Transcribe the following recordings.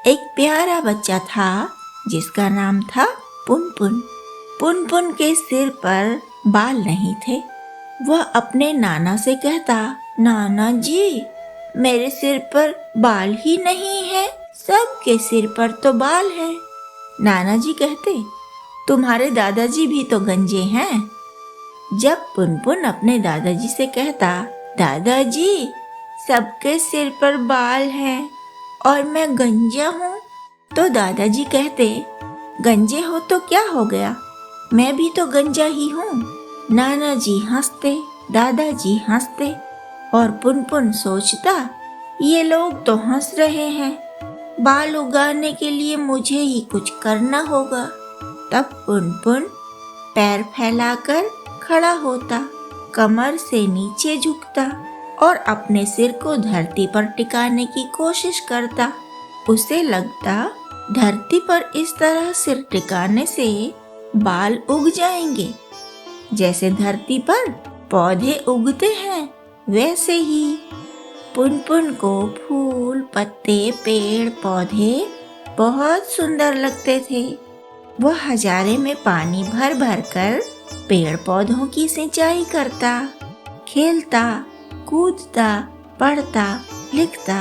एक प्यारा बच्चा था जिसका नाम था पुनपुन। पुनपुन के सिर पर बाल नहीं थे। वह अपने नाना से कहता, नाना जी, मेरे सिर पर बाल ही नहीं है, सबके सिर पर तो बाल है। नाना जी कहते, तुम्हारे दादाजी भी तो गंजे हैं। जब पुनपुन अपने दादाजी से कहता, दादाजी, सबके सिर पर बाल हैं और मैं गंजा हूँ, तो दादाजी कहते, गंजे हो तो क्या हो गया, मैं भी तो गंजा ही हूँ। नाना जी हंसते, दादाजी हंसते और पुनपुन सोचता, ये लोग तो हंस रहे हैं, बाल उगाने के लिए मुझे ही कुछ करना होगा। तब पुनपुन पैर फैलाकर खड़ा होता, कमर से नीचे झुकता और अपने सिर को धरती पर टिकाने की कोशिश करता। उसे लगता, धरती पर इस तरह सिर टिकाने से बाल उग जाएंगे, जैसे धरती पर पौधे उगते हैं वैसे ही। पुनपुन को फूल, पत्ते, पेड़ पौधे बहुत सुंदर लगते थे। वह हजारे में पानी भर भर कर पेड़ पौधों की सिंचाई करता, खेलता, कूदता, पढ़ता, लिखता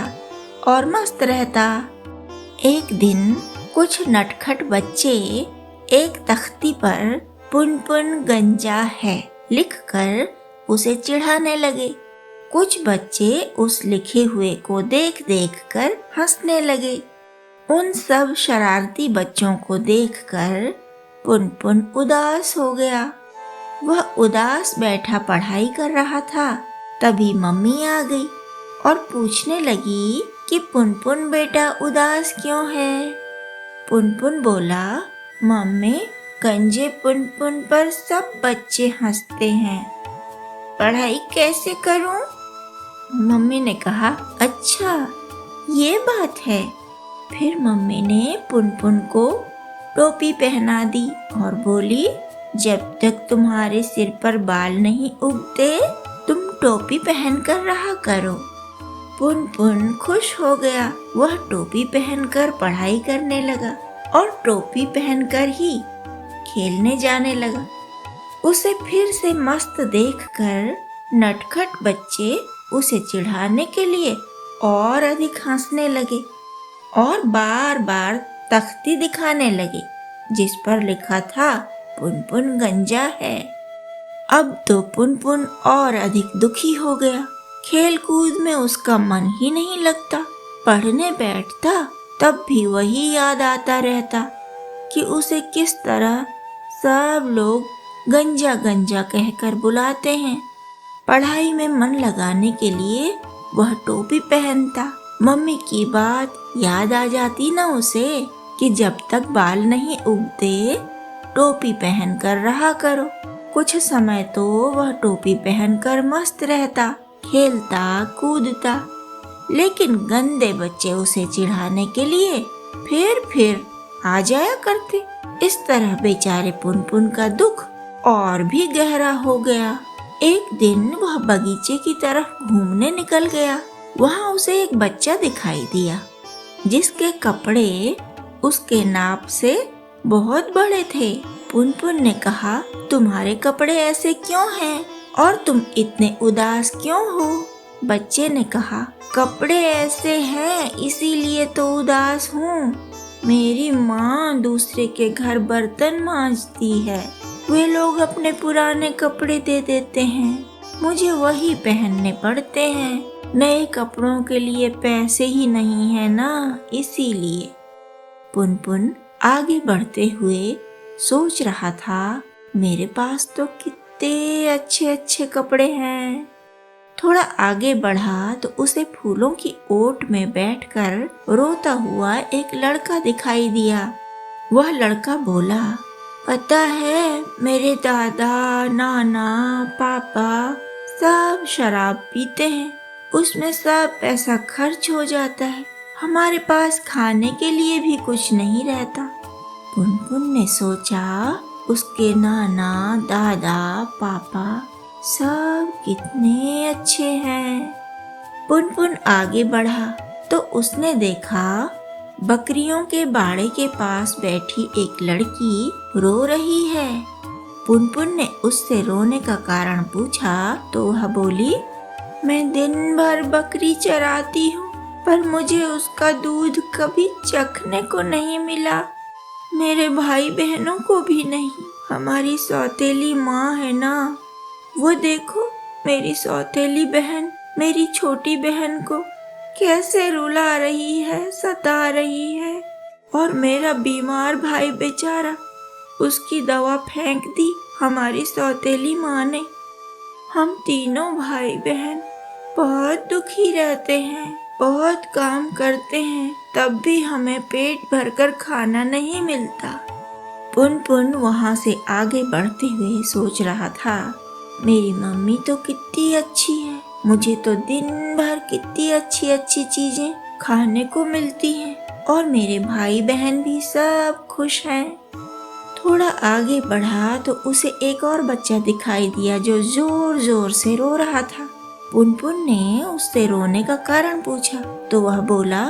और मस्त रहता। एक दिन कुछ नटखट बच्चे एक तख्ती पर पुनपुन गंजा है लिखकर उसे चिढ़ाने लगे। कुछ बच्चे उस लिखे हुए को देख देख कर हंसने लगे। उन सब शरारती बच्चों को देखकर पुनपुन उदास हो गया। वह उदास बैठा पढ़ाई कर रहा था। तभी मम्मी आ गई और पूछने लगी कि पुनपुन बेटा उदास क्यों है। पुनपुन बोला, मम्मी, गंजे पुनपुन पर सब बच्चे हंसते हैं, पढ़ाई कैसे करूं? मम्मी ने कहा, अच्छा ये बात है। फिर मम्मी ने पुनपुन को टोपी पहना दी और बोली, जब तक तुम्हारे सिर पर बाल नहीं उगते तुम टोपी पहनकर रहा करो। पुनपुन खुश हो गया। वह टोपी पहनकर पढ़ाई करने लगा और टोपी पहनकर ही खेलने जाने लगा। उसे फिर से मस्त देखकर नटखट बच्चे उसे चिढ़ाने के लिए और अधिक हंसने लगे और बार बार तख्ती दिखाने लगे जिस पर लिखा था, पुनपुन गंजा है। अब तो पुनपुन और अधिक दुखी हो गया। खेल कूद में उसका मन ही नहीं लगता। पढ़ने बैठता तब भी वही याद आता रहता कि उसे किस तरह सब लोग गंजा गंजा कहकर बुलाते हैं। पढ़ाई में मन लगाने के लिए वह टोपी पहनता। मम्मी की बात याद आ जाती ना उसे कि जब तक बाल नहीं उगते टोपी पहनकर रहा करो। कुछ समय तो वह टोपी पहनकर मस्त रहता, खेलता, कूदता, लेकिन गंदे बच्चे उसे चिढ़ाने के लिए फिर आ जाया करते। इस तरह बेचारे पुनपुन का दुख और भी गहरा हो गया। एक दिन वह बगीचे की तरफ घूमने निकल गया। वहां उसे एक बच्चा दिखाई दिया जिसके कपड़े उसके नाप से बहुत बड़े थे। पुनपुन ने कहा, तुम्हारे कपड़े ऐसे क्यों हैं और तुम इतने उदास क्यों हो? बच्चे ने कहा, कपड़े ऐसे हैं इसीलिए तो उदास हूँ। मेरी माँ दूसरे के घर बर्तन मांजती है, वे लोग अपने पुराने कपड़े दे देते हैं, मुझे वही पहनने पड़ते हैं। नए कपड़ों के लिए पैसे ही नहीं है ना, इसीलिए। पुनपुन आगे बढ़ते हुए सोच रहा था, मेरे पास तो कितने अच्छे अच्छे कपड़े हैं। थोड़ा आगे बढ़ा तो उसे फूलों की ओट में बैठकर रोता हुआ एक लड़का दिखाई दिया। वह लड़का बोला, पता है मेरे दादा, नाना, पापा सब शराब पीते हैं, उसमें सब पैसा खर्च हो जाता है, हमारे पास खाने के लिए भी कुछ नहीं रहता। पुनपुन ने सोचा, उसके नाना, दादा, पापा सब कितने अच्छे हैं। पुनपुन आगे बढ़ा तो उसने देखा बकरियों के बाड़े के पास बैठी एक लड़की रो रही है। पुनपुन ने उससे रोने का कारण पूछा तो वह बोली, मैं दिन भर बकरी चराती हूँ, पर मुझे उसका दूध कभी चखने को नहीं मिला। मेरे भाई बहनों को भी नहीं। हमारी सौतेली माँ है ना, वो देखो मेरी सौतेली बहन मेरी छोटी बहन को कैसे रुला रही है, सता रही है। और मेरा बीमार भाई बेचारा, उसकी दवा फेंक दी हमारी सौतेली माँ ने। हम तीनों भाई बहन बहुत दुखी रहते हैं, बहुत काम करते हैं, तब भी हमें पेट भरकर खाना नहीं मिलता। पुनपुन वहाँ से आगे बढ़ते हुए सोच रहा था, मेरी मम्मी तो कितनी अच्छी है, मुझे तो दिन भर कितनी अच्छी अच्छी चीजें खाने को मिलती हैं, और मेरे भाई बहन भी सब खुश हैं। थोड़ा आगे बढ़ा तो उसे एक और बच्चा दिखाई दिया जो जोर जोर से रो रहा था। पुनपुन ने उससे रोने का कारण पूछा तो वह बोला,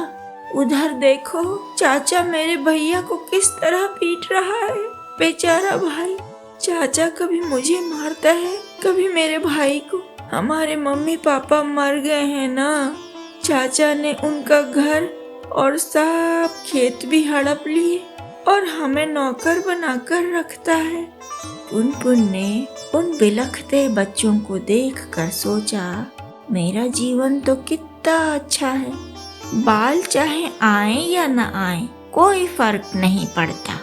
उधर देखो चाचा मेरे भैया को किस तरह पीट रहा है। बेचारा भाई, चाचा कभी मुझे मारता है, कभी मेरे भाई को। हमारे मम्मी पापा मर गए हैं ना, चाचा ने उनका घर और सब खेत भी हड़प लिए और हमें नौकर बनाकर रखता है। पुनपुन ने उन बिलखते बच्चों को देखकर सोचा, मेरा जीवन तो कितना अच्छा है, बाल चाहे आए या न आए कोई फर्क नहीं पड़ता।